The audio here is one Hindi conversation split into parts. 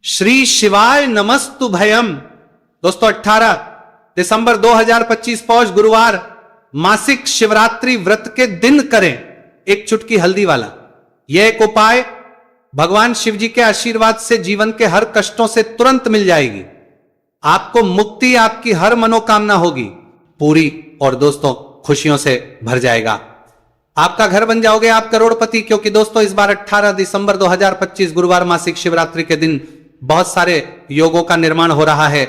श्री शिवाय नमस्तु भयम। दोस्तों 18 दिसंबर 2025 पौष गुरुवार मासिक शिवरात्रि व्रत के दिन करें एक चुटकी हल्दी वाला। यह एक उपाय भगवान शिव जी के आशीर्वाद से जीवन के हर कष्टों से तुरंत मिल जाएगी। आपको मुक्ति, आपकी हर मनोकामना होगी पूरी और दोस्तों खुशियों से भर जाएगा। आपका घर बन जाओगे आप करोड़पति, क्योंकि दोस्तों इस बार 18 दिसंबर 2025 गुरुवार मासिक शिवरात्रि के दिन बहुत सारे योगों का निर्माण हो रहा है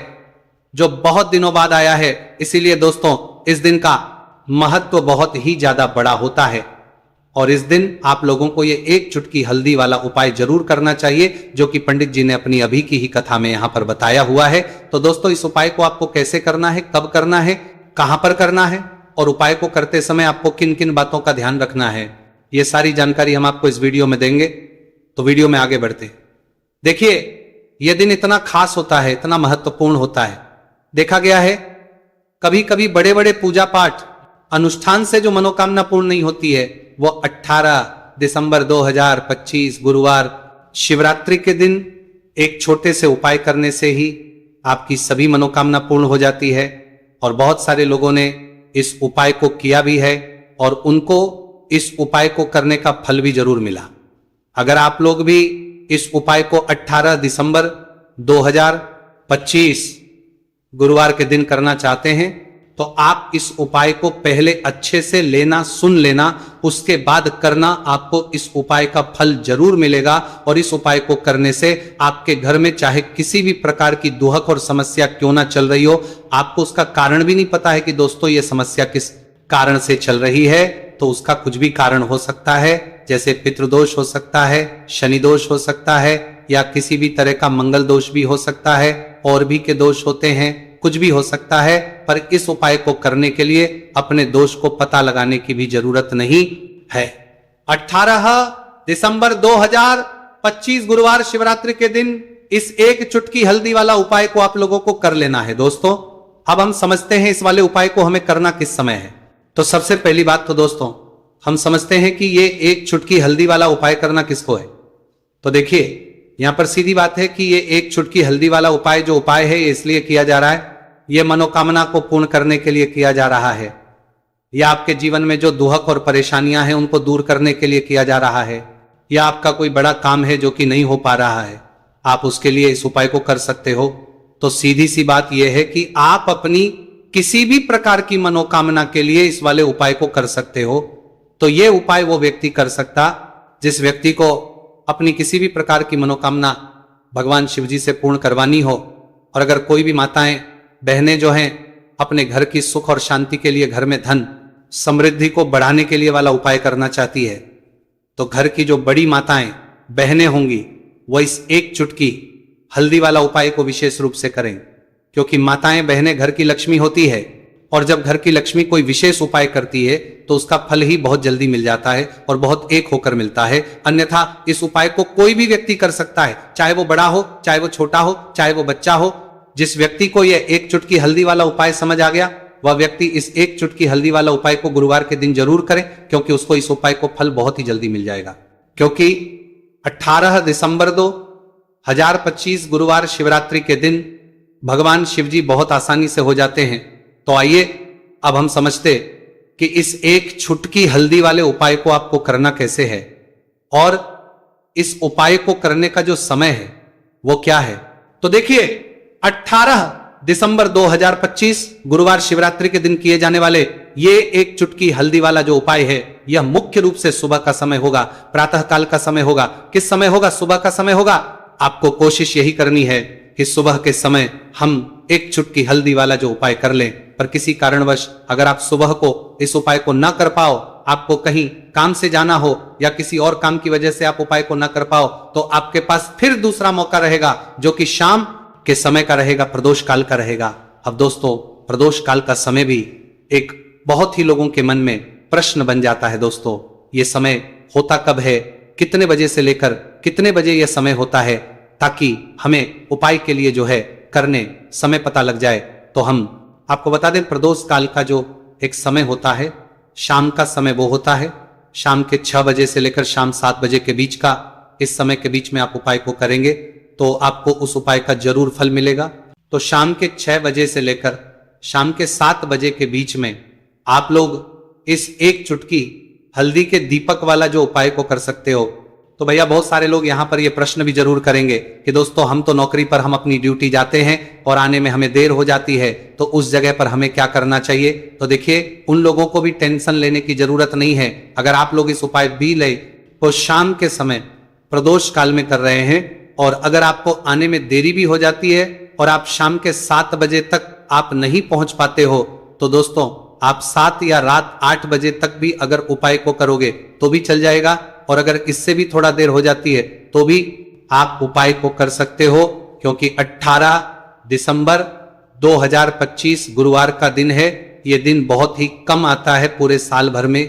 जो बहुत दिनों बाद आया है। इसीलिए दोस्तों इस दिन का महत्व बहुत ही ज्यादा बड़ा होता है और इस दिन आप लोगों को ये एक चुटकी हल्दी वाला उपाय जरूर करना चाहिए, जो कि पंडित जी ने अपनी अभी की ही कथा में यहां पर बताया हुआ है। तो दोस्तों इस उपाय को आपको कैसे करना है, कब करना है, कहां पर करना है और उपाय को करते समय आपको किन किन बातों का ध्यान रखना है, ये सारी जानकारी हम आपको इस वीडियो में देंगे। तो वीडियो में आगे बढ़ते हैं। देखिए यह दिन इतना खास होता है, इतना महत्वपूर्ण होता है। देखा गया है कभी कभी बड़े बड़े पूजा पाठ अनुष्ठान से जो मनोकामना पूर्ण नहीं होती है, वो 18 दिसंबर 2025 गुरुवार शिवरात्रि के दिन एक छोटे से उपाय करने से ही आपकी सभी मनोकामना पूर्ण हो जाती है। और बहुत सारे लोगों ने इस उपाय को किया भी है और उनको इस उपाय को करने का फल भी जरूर मिला। अगर आप लोग भी इस उपाय को 18 दिसंबर 2025 गुरुवार के दिन करना चाहते हैं तो आप इस उपाय को पहले अच्छे से लेना, सुन लेना, उसके बाद करना। आपको इस उपाय का फल जरूर मिलेगा और इस उपाय को करने से आपके घर में चाहे किसी भी प्रकार की दुहक और समस्या क्यों ना चल रही हो, आपको उसका कारण भी नहीं पता है कि दोस्तों ये समस्या किस कारण से चल रही है, तो उसका कुछ भी कारण हो सकता है। जैसे पितृदोष हो सकता है, शनि दोष हो सकता है, या किसी भी तरह का मंगल दोष भी हो सकता है, और भी के दोष होते हैं, कुछ भी हो सकता है। पर इस उपाय को करने के लिए अपने दोष को पता लगाने की भी जरूरत नहीं है। 18 दिसंबर 2025 गुरुवार शिवरात्रि के दिन इस एक चुटकी हल्दी वाला उपाय को आप लोगों को कर लेना है। दोस्तों अब हम समझते हैं इस वाले उपाय को हमें करना किस समय है। तो सबसे पहली बात तो दोस्तों हम समझते हैं कि ये एक चुटकी हल्दी वाला उपाय करना किसको है। तो देखिए यहां पर सीधी बात है कि ये एक चुटकी हल्दी वाला उपाय जो उपाय है ये इसलिए किया जा रहा है, ये मनोकामना को पूर्ण करने के लिए किया जा रहा है, या आपके जीवन में जो दुहक और परेशानियां हैं उनको दूर करने के लिए किया जा रहा है, या आपका कोई बड़ा काम है जो कि नहीं हो पा रहा है, आप उसके लिए इस उपाय को कर सकते हो। तो सीधी सी बात यह है कि आप अपनी किसी भी प्रकार की मनोकामना के लिए इस वाले उपाय को कर सकते हो। तो यह उपाय वो व्यक्ति कर सकता जिस व्यक्ति को अपनी किसी भी प्रकार की मनोकामना भगवान शिव जी से पूर्ण करवानी हो। और अगर कोई भी माताएं बहनें जो हैं अपने घर की सुख और शांति के लिए, घर में धन समृद्धि को बढ़ाने के लिए वाला उपाय करना चाहती है, तो घर की जो बड़ी माताएं बहनें होंगी वो इस एक चुटकी हल्दी वाला उपाय को विशेष रूप से करें, क्योंकि माताएं बहनें घर की लक्ष्मी होती है और जब घर की लक्ष्मी कोई विशेष उपाय करती है तो उसका फल ही बहुत जल्दी मिल जाता है और बहुत एक होकर मिलता है। अन्यथा इस उपाय को कोई भी व्यक्ति कर सकता है, चाहे वो बड़ा हो, चाहे वो छोटा हो, चाहे वो बच्चा हो। जिस व्यक्ति को यह एक चुटकी हल्दी वाला उपाय समझ आ गया वह व्यक्ति इस एक चुटकी हल्दी वाला उपाय को गुरुवार के दिन जरूर करे, क्योंकि उसको इस उपाय को फल बहुत ही जल्दी मिल जाएगा। क्योंकि 18 दिसंबर 2025 गुरुवार शिवरात्रि के दिन भगवान शिव जी बहुत आसानी से हो जाते हैं। तो आइए अब हम समझते कि इस एक चुटकी हल्दी वाले उपाय को आपको करना कैसे है और इस उपाय को करने का जो समय है वो क्या है। तो देखिए 18 दिसंबर 2025 गुरुवार शिवरात्रि के दिन किए जाने वाले ये एक चुटकी हल्दी वाला जो उपाय है यह मुख्य रूप से सुबह का समय होगा, प्रातः काल का समय होगा। किस समय होगा? सुबह का समय होगा। आपको कोशिश यही करनी है कि सुबह के समय हम एक चुटकी हल्दी वाला जो उपाय कर लें। पर किसी कारणवश अगर आप सुबह को इस उपाय को ना कर पाओ, आपको कहीं काम से जाना हो या किसी और काम की वजह से आप उपाय को ना कर पाओ, तो आपके पास फिर दूसरा मौका रहेगा जो कि शाम के समय का रहेगा, प्रदोष काल का रहेगा। अब दोस्तों प्रदोष काल का समय भी एक बहुत ही लोगों के मन में प्रश्न बन जाता है। दोस्तों ये समय होता कब है, कितने बजे से लेकर कितने बजे यह समय होता है, ताकि हमें उपाय के लिए जो है करने समय पता लग जाए। तो हम आपको बता दें प्रदोष काल का जो एक समय होता है, शाम का समय वो होता है शाम के 6 बजे से लेकर शाम 7 बजे के बीच का। इस समय के बीच में आप उपाय को करेंगे तो आपको उस उपाय का जरूर फल मिलेगा। तो शाम के 6 बजे से लेकर शाम के 7 बजे के बीच में आप लोग इस एक चुटकी हल्दी के दीपक वाला जो उपाय को कर सकते हो। तो भैया बहुत सारे लोग यहां पर ये प्रश्न भी जरूर करेंगे कि दोस्तों हम तो नौकरी पर हम अपनी ड्यूटी जाते हैं और आने में हमें देर हो जाती है, तो उस जगह पर हमें क्या करना चाहिए। तो देखिए उन लोगों को भी टेंशन लेने की जरूरत नहीं है। अगर आप लोग इस उपाय भी ले तो शाम के समय प्रदोष काल में कर रहे हैं, और अगर आपको आने में देरी भी हो जाती है और आप शाम के 7 बजे तक आप नहीं पहुंच पाते हो, तो दोस्तों आप 7 या रात 8 बजे तक भी अगर उपाय को करोगे तो भी चल जाएगा, और अगर इससे भी थोड़ा देर हो जाती है तो भी आप उपाय को कर सकते हो, क्योंकि 18 दिसंबर 2025 गुरुवार का दिन है। यह दिन बहुत ही कम आता है पूरे साल भर में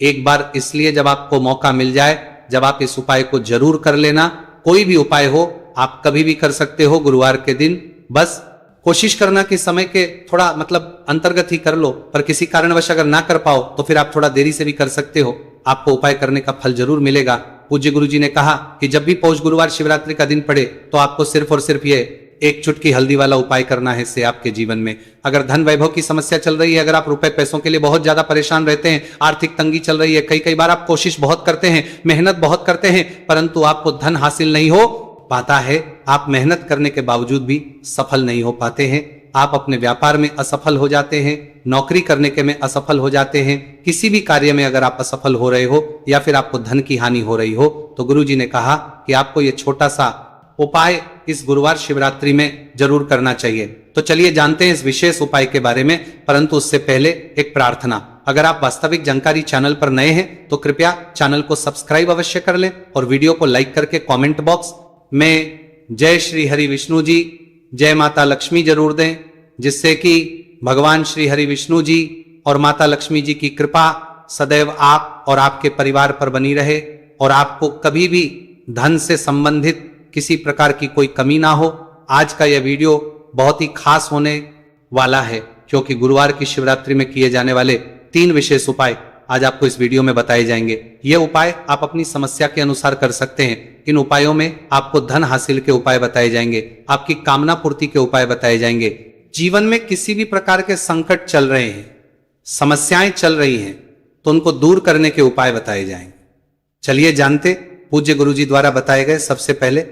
एक बार, इसलिए जब आपको मौका मिल जाए, जब आप इस उपाय को जरूर कर लेना। कोई भी उपाय हो आप कभी भी कर सकते हो गुरुवार के दिन, बस कोशिश करना कि समय के थोड़ा मतलब अंतर्गत ही कर लो, पर किसी कारणवश अगर ना कर पाओ तो फिर आप थोड़ा देरी से भी कर सकते हो, आपको उपाय करने का फल जरूर मिलेगा। पूज्य गुरु जी ने कहा कि जब भी पौष गुरुवार शिवरात्रि का दिन पड़े तो आपको सिर्फ और सिर्फ ये एक चुटकी हल्दी वाला उपाय करना है। इससे आपके जीवन में अगर धन वैभव की समस्या चल रही है, अगर आप रुपए पैसों के लिए बहुत ज्यादा परेशान रहते हैं, आर्थिक तंगी चल रही है, कई बार आप कोशिश बहुत करते हैं, मेहनत बहुत करते हैं, परंतु आपको धन हासिल नहीं हो पाता है, आप मेहनत करने के बावजूद भी सफल नहीं हो पाते हैं, आप अपने व्यापार में असफल हो जाते हैं, नौकरी करने के में असफल हो जाते हैं, किसी भी कार्य में अगर आप असफल हो रहे हो या फिर आपको धन की हानि हो रही हो, तो गुरु जी ने कहा कि आपको ये छोटा सा उपाय इस गुरुवार शिवरात्रि में जरूर करना चाहिए। तो चलिए जानते हैं इस विशेष उपाय के बारे में, परंतु उससे पहले एक प्रार्थना। अगर आप वास्तविक जानकारी चैनल पर नए हैं तो कृपया चैनल को सब्सक्राइब अवश्य कर लें और वीडियो को लाइक करके कमेंट बॉक्स में जय श्री हरि विष्णु जी, जय माता लक्ष्मी जरूर दें, जिससे कि भगवान श्री हरि विष्णु जी और माता लक्ष्मी जी की कृपा सदैव आप और आपके परिवार पर बनी रहे और आपको कभी भी धन से संबंधित किसी प्रकार की कोई कमी ना हो। आज का यह वीडियो बहुत ही खास होने वाला है, क्योंकि गुरुवार की शिवरात्रि में किए जाने वाले 3 विशेष उपाय आज आपको इस वीडियो में बताए जाएंगे। ये उपाय आप अपनी समस्या के अनुसार कर सकते हैं। इन उपायों में आपको धन हासिल के उपाय बताए जाएंगे, आपकी कामना पूर्ति के उपाय बताए जाएंगे। जीवन में किसी भी प्रकार के संकट चल रहे हैं, समस्याएं चल रही हैं, तो उनको दूर करने के उपाय बताए जाएंगे। चलिए जानते पूज्य गुरु जी द्वारा बताए गए सबसे पहले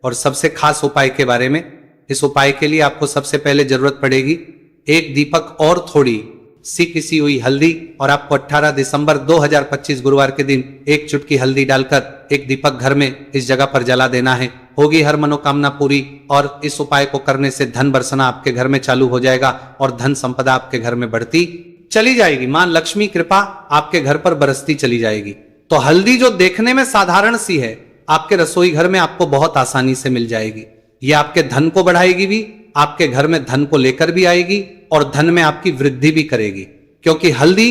और सबसे खास उपाय के बारे में। इस उपाय के लिए आपको सबसे पहले जरूरत पड़ेगी एक दीपक और थोड़ी सी किसी हुई हल्दी, और आपको 18 दिसंबर 2025 गुरुवार के दिन एक चुटकी हल्दी डालकर एक दीपक घर में इस जगह पर जला देना है। होगी हर मनोकामना पूरी, और इस उपाय को करने से धन बरसना आपके घर में चालू हो जाएगा और धन संपदा आपके घर में बढ़ती चली जाएगी। मां लक्ष्मी कृपा आपके घर पर बरसती चली जाएगी। तो हल्दी जो देखने में साधारण सी है, आपके रसोई घर में आपको बहुत आसानी से मिल जाएगी। ये आपके धन को बढ़ाएगी भी, आपके घर में धन को लेकर भी आएगी और धन में आपकी वृद्धि भी करेगी, क्योंकि हल्दी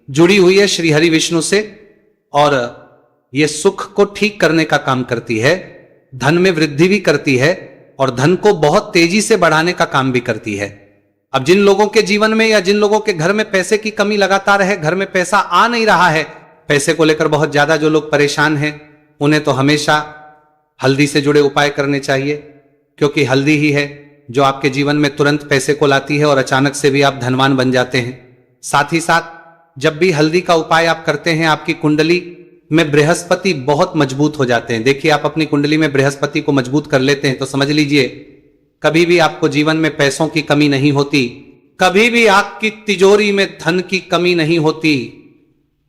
जुड़ी हुई है श्री हरि विष्णु से और यह सुख को ठीक करने का काम करती है, धन में वृद्धि भी करती है और धन को बहुत तेजी से बढ़ाने का काम भी करती है। अब जिन लोगों के जीवन में या जिन लोगों के घर में पैसे की कमी लगातार है, घर में पैसा आ नहीं रहा है, पैसे को लेकर बहुत ज्यादा जो लोग परेशान हैं, उन्हें तो हमेशा हल्दी से जुड़े उपाय करने चाहिए, क्योंकि हल्दी ही है जो आपके जीवन में तुरंत पैसे को लाती है और अचानक से भी आप धनवान बन जाते हैं। साथ ही साथ जब भी हल्दी का उपाय आप करते हैं, आपकी कुंडली में बृहस्पति बहुत मजबूत हो जाते हैं। देखिए आप अपनी कुंडली में बृहस्पति को मजबूत कर लेते हैं तो समझ लीजिए कभी भी आपको जीवन में पैसों की कमी नहीं होती, कभी भी आपकी तिजोरी में धन की कमी नहीं होती।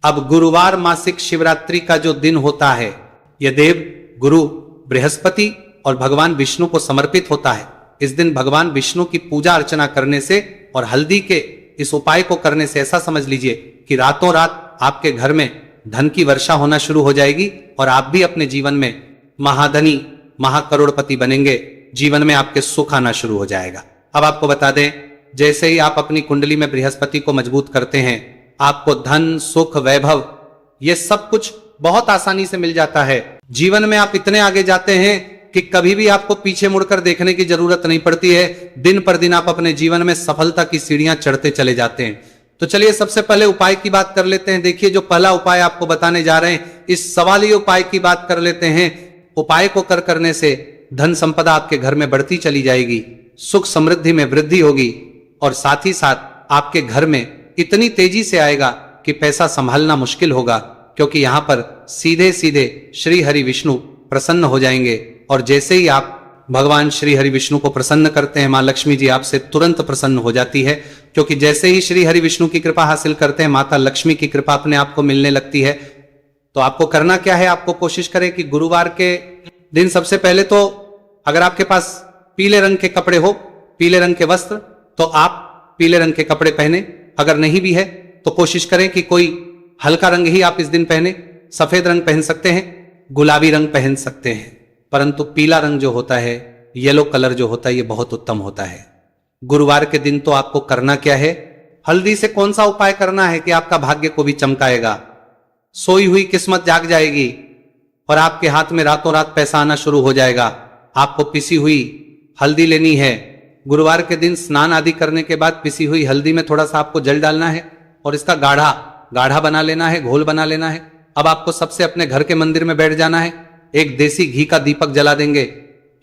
अब गुरुवार मासिक शिवरात्रि का जो दिन होता है, यह देव गुरु बृहस्पति और भगवान विष्णु को समर्पित होता है। इस दिन भगवान विष्णु की पूजा अर्चना करने से और हल्दी के इस उपाय को करने से ऐसा समझ लीजिए कि रातों रात आपके घर में धन की वर्षा होना शुरू हो जाएगी और आप भी अपने जीवन में महाधनी महाकरोड़पति बनेंगे। जीवन में आपके सुख आना शुरू हो जाएगा। अब आपको बता दें, जैसे ही आप अपनी कुंडली में बृहस्पति को मजबूत करते हैं, आपको धन सुख वैभव ये सब कुछ बहुत आसानी से मिल जाता है। जीवन में आप इतने आगे जाते हैं कि कभी भी आपको पीछे मुड़कर देखने की जरूरत नहीं पड़ती है। दिन पर दिन आप अपने जीवन में सफलता की सीढ़ियां चढ़ते चले जाते हैं। तो चलिए सबसे पहले उपाय की बात कर लेते हैं। देखिए जो पहला उपाय आपको बताने जा रहे हैं, इस सवाली उपाय की बात कर लेते हैं। उपाय को करने से धन संपदा आपके घर में बढ़ती चली जाएगी, सुख समृद्धि में वृद्धि होगी और साथ ही साथ आपके घर में इतनी तेजी से आएगा कि पैसा संभालना मुश्किल होगा, क्योंकि यहां पर सीधे सीधे श्री हरि विष्णु प्रसन्न हो जाएंगे। और जैसे ही आप भगवान श्री हरि विष्णु को प्रसन्न करते हैं, मां लक्ष्मी जी आपसे तुरंत प्रसन्न हो जाती है, क्योंकि जैसे ही श्री हरि विष्णु की कृपा हासिल करते हैं, माता लक्ष्मी की कृपा अपने आप को मिलने लगती है। तो आपको करना क्या है, आपको कोशिश करें कि गुरुवार के दिन सबसे पहले तो अगर आपके पास पीले रंग के कपड़े हो, पीले रंग के वस्त्र, तो आप पीले रंग के कपड़े पहने। अगर नहीं भी है तो कोशिश करें कि कोई हल्का रंग ही आप इस दिन पहने। सफेद रंग पहन सकते हैं, गुलाबी रंग पहन सकते हैं, परंतु पीला रंग जो होता है, येलो कलर जो होता है, ये बहुत उत्तम होता है। गुरुवार के दिन तो आपको करना क्या है, हल्दी से कौन सा उपाय करना है कि आपका भाग्य को भी चमकाएगा, सोई हुई किस्मत जाग जाएगी और आपके हाथ में रातों रात पैसा आना शुरू हो जाएगा। आपको पिसी हुई हल्दी लेनी है। गुरुवार के दिन स्नान आदि करने के बाद पिसी हुई हल्दी में थोड़ा सा आपको जल डालना है और इसका गाढ़ा गाढ़ा बना लेना है, घोल बना लेना है। अब आपको सबसे अपने घर के मंदिर में बैठ जाना है, एक देसी घी का दीपक जला देंगे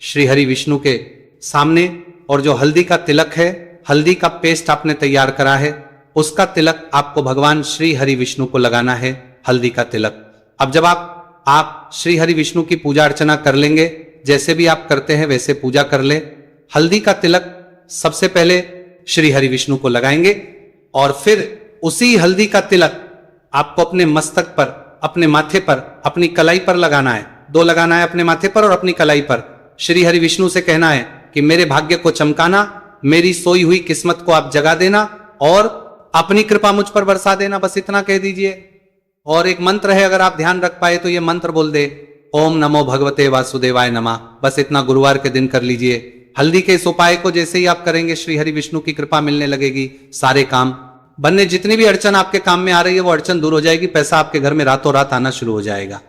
श्री हरि विष्णु के सामने, और जो हल्दी का तिलक है, हल्दी का पेस्ट आपने तैयार करा है, उसका तिलक आपको भगवान श्री हरि विष्णु को लगाना है, हल्दी का तिलक। अब जब आप श्री हरि विष्णु की पूजा अर्चना कर लेंगे, जैसे भी आप करते हैं वैसे पूजा कर ले। हल्दी का तिलक सबसे पहले श्री हरि विष्णु को लगाएंगे और फिर उसी हल्दी का तिलक आपको अपने मस्तक पर, अपने माथे पर, अपनी कलाई पर लगाना है। 2 लगाना है, अपने माथे पर और अपनी कलाई पर। श्री हरि विष्णु से कहना है कि मेरे भाग्य को चमकाना, मेरी सोई हुई किस्मत को आप जगा देना और अपनी कृपा मुझ पर बरसा देना, बस इतना कह दीजिए। और एक मंत्र है, अगर आप ध्यान रख पाए तो ये मंत्र बोल दे, ओम नमो भगवते वासुदेवाय नमः। बस इतना गुरुवार के दिन कर लीजिए। हल्दी के इस उपाय को जैसे ही आप करेंगे, श्री हरि विष्णु की कृपा मिलने लगेगी, सारे काम बनने, जितनी भी अड़चन आपके काम में आ रही है वो अड़चन दूर हो जाएगी, पैसा आपके घर में रातों रात आना शुरू हो जाएगा।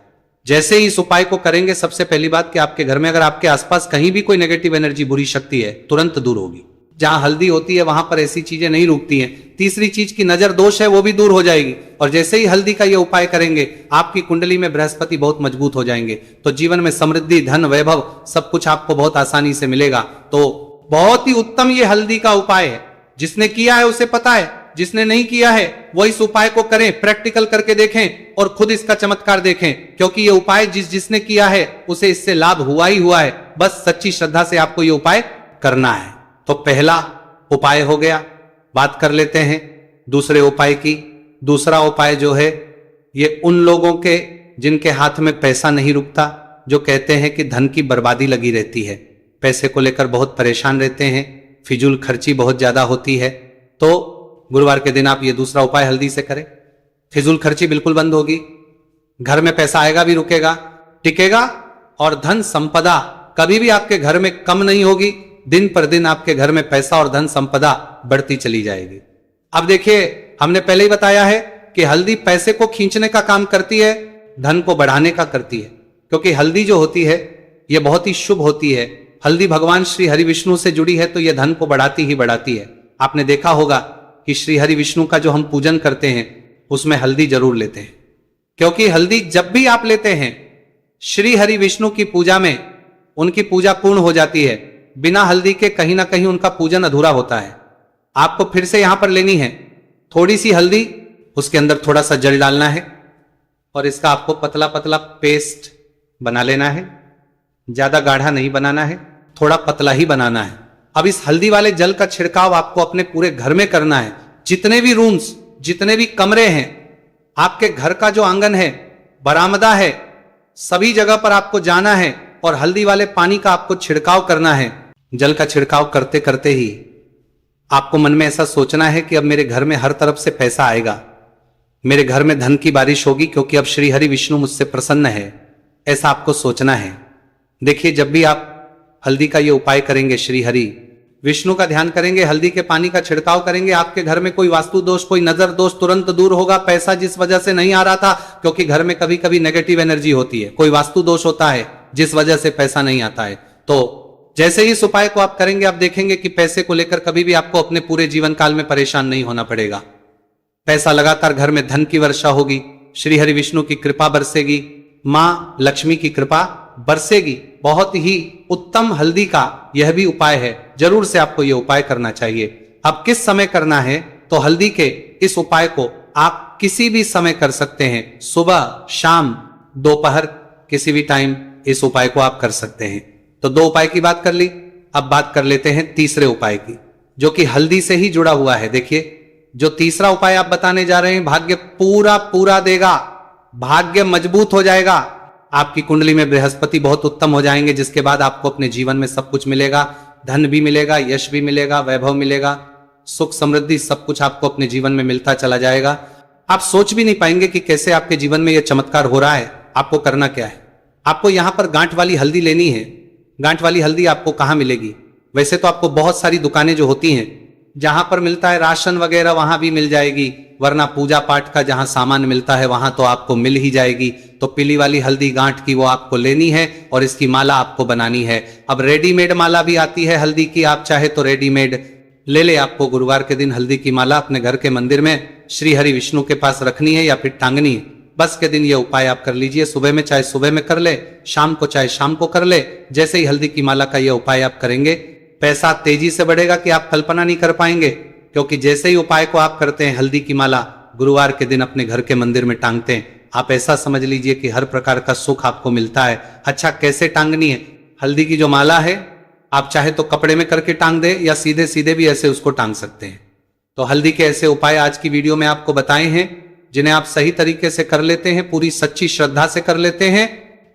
जैसे ही इस उपाय को करेंगे, सबसे पहली बात कि आपके घर में अगर आपके आसपास कहीं भी कोई नेगेटिव एनर्जी, बुरी शक्ति है, तुरंत दूर होगी। जहां हल्दी होती है वहां पर ऐसी चीजें नहीं रुकती हैं। तीसरी चीज की नजर दोष है वो भी दूर हो जाएगी। और जैसे ही हल्दी का ये उपाय करेंगे, आपकी कुंडली में बृहस्पति बहुत मजबूत हो जाएंगे, तो जीवन में समृद्धि, धन, वैभव सब कुछ आपको बहुत आसानी से मिलेगा। तो बहुत ही उत्तम ये हल्दी का उपाय है। जिसने किया है उसे पता है, जिसने नहीं किया है वो इस उपाय को करें, प्रैक्टिकल करके देखें और खुद इसका चमत्कार देखें, क्योंकि ये उपाय जिसने किया है उसे इससे लाभ हुआ ही हुआ है। बस सच्ची श्रद्धा से आपको ये उपाय करना है। तो पहला उपाय हो गया। बात कर लेते हैं दूसरे उपाय की। दूसरा उपाय जो है, ये उन लोगों के जिनके हाथ में पैसा नहीं रुकता, जो कहते हैं कि धन की बर्बादी लगी रहती है, पैसे को लेकर बहुत परेशान रहते हैं, फिजूल खर्ची बहुत ज्यादा होती है, तो गुरुवार के दिन आप ये दूसरा उपाय हल्दी से करें। फिजूल खर्ची बिल्कुल बंद होगी, घर में पैसा आएगा भी, रुकेगा, टिकेगा, और धन संपदा कभी भी आपके घर में कम नहीं होगी। दिन पर दिन आपके घर में पैसा और धन संपदा बढ़ती चली जाएगी। अब देखिए, हमने पहले ही बताया है कि हल्दी पैसे को खींचने का काम करती है, धन को बढ़ाने का करती है, क्योंकि हल्दी जो होती है यह बहुत ही शुभ होती है। हल्दी भगवान श्री हरि विष्णु से जुड़ी है, तो यह धन को बढ़ाती ही बढ़ाती है। आपने देखा होगा कि श्री हरि विष्णु का जो हम पूजन करते हैं उसमें हल्दी जरूर लेते हैं, क्योंकि हल्दी जब भी आप लेते हैं श्री हरि विष्णु की पूजा में, उनकी पूजा पूर्ण हो जाती है। बिना हल्दी के कहीं ना कहीं उनका पूजन अधूरा होता है। आपको फिर से यहां पर लेनी है थोड़ी सी हल्दी, उसके अंदर थोड़ा सा जल डालना है और इसका आपको पतला पतला पेस्ट बना लेना है। ज्यादा गाढ़ा नहीं बनाना है, थोड़ा पतला ही बनाना है। अब इस हल्दी वाले जल का छिड़काव आपको अपने पूरे घर में करना है। जितने भी रूम्स, जितने भी कमरे हैं, आपके घर का जो आंगन है, बरामदा है, सभी जगह पर आपको जाना है और हल्दी वाले पानी का आपको छिड़काव करना है। जल का छिड़काव करते करते ही आपको मन में ऐसा सोचना है कि अब मेरे घर में हर तरफ से पैसा आएगा, मेरे घर में धन की बारिश होगी, क्योंकि अब श्री हरि विष्णु मुझसे प्रसन्न है। ऐसा आपको सोचना है। देखिए, जब भी आप हल्दी का ये उपाय करेंगे, श्री हरि विष्णु का ध्यान करेंगे, हल्दी के पानी का छिड़काव करेंगे, आपके घर में कोई वास्तु दोष, कोई नजर दोष तुरंत दूर होगा। पैसा जिस वजह से नहीं आ रहा था, क्योंकि घर में कभी कभी नेगेटिव एनर्जी होती है, कोई वास्तु दोष होता है जिस वजह से पैसा नहीं आता है, तो जैसे ही इस उपाय को आप करेंगे, आप देखेंगे कि पैसे को लेकर कभी भी आपको अपने पूरे जीवन काल में परेशान नहीं होना पड़ेगा। पैसा लगातार घर में, धन की वर्षा होगी, श्री हरि विष्णु की कृपा बरसेगी, मां लक्ष्मी की कृपा बरसेगी। बहुत ही उत्तम हल्दी का यह भी उपाय है, जरूर से आपको यह उपाय करना चाहिए। अब किस समय करना है, तो हल्दी के इस उपाय को आप किसी भी समय कर सकते हैं, सुबह, शाम, दोपहर, किसी भी टाइम इस उपाय को आप कर सकते हैं। तो दो उपाय की बात कर ली, अब बात कर लेते हैं तीसरे उपाय की, जो कि हल्दी से ही जुड़ा हुआ है। देखिए, जो तीसरा उपाय आप बताने जा रहे हैं, भाग्य पूरा पूरा देगा, भाग्य मजबूत हो जाएगा, आपकी कुंडली में बृहस्पति बहुत उत्तम हो जाएंगे, जिसके बाद आपको अपने जीवन में सब कुछ मिलेगा, धन भी मिलेगा, यश भी मिलेगा, वैभव मिलेगा, सुख समृद्धि सब कुछ आपको अपने जीवन में मिलता चला जाएगा। आप सोच भी नहीं पाएंगे कि कैसे आपके जीवन में यह चमत्कार हो रहा है। आपको करना क्या है, आपको यहां पर गांठ वाली हल्दी लेनी है। गांठ वाली हल्दी आपको कहां मिलेगी, वैसे तो आपको बहुत सारी दुकानें जो होती हैं, जहां पर मिलता है राशन वगैरह, वहां भी मिल जाएगी, वरना पूजा पाठ का जहां सामान मिलता है वहां तो आपको मिल ही जाएगी। तो पीली वाली हल्दी गांठ की वो आपको लेनी है और इसकी माला आपको बनानी है। अब रेडीमेड माला भी आती है हल्दी की, आप चाहे तो रेडीमेड ले ले। आपको गुरुवार के दिन हल्दी की माला अपने घर के मंदिर में श्री हरि विष्णु के पास रखनी है या फिर टांगनी है। बस के दिन ये उपाय आप कर लीजिए, सुबह में चाहे सुबह में कर ले, शाम को चाहे शाम को कर ले। जैसे ही हल्दी की माला का ये उपाय आप करेंगे, पैसा तेजी से बढ़ेगा कि आप कल्पना नहीं कर पाएंगे, क्योंकि जैसे ही उपाय को आप करते हैं, हल्दी की माला गुरुवार के दिन अपने घर के मंदिर में टांगते हैं, आप ऐसा समझ लीजिए कि हर प्रकार का सुख आपको मिलता है। अच्छा, कैसे टांगनी है हल्दी की जो माला है, आप चाहे तो कपड़े में करके टांग दे या सीधे सीधे भी ऐसे उसको टांग सकते हैं। तो हल्दी के ऐसे उपाय आज की वीडियो में आपको बताए हैं, जिन्हें आप सही तरीके से कर लेते हैं, पूरी सच्ची श्रद्धा से कर लेते हैं,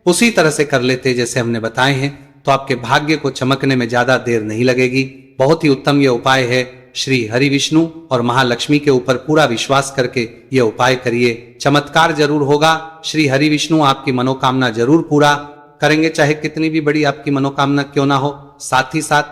उसी तरह से कर लेते हैं जैसे हमने बताए हैं, तो आपके भाग्य को चमकने में ज्यादा देर नहीं लगेगी। बहुत ही उत्तम यह उपाय है। श्री हरि विष्णु और महालक्ष्मी के ऊपर पूरा विश्वास करके यह उपाय करिए, चमत्कार जरूर होगा। श्री हरि विष्णु आपकी मनोकामना जरूर पूरा करेंगे, चाहे कितनी भी बड़ी आपकी मनोकामना क्यों ना हो। साथ ही साथ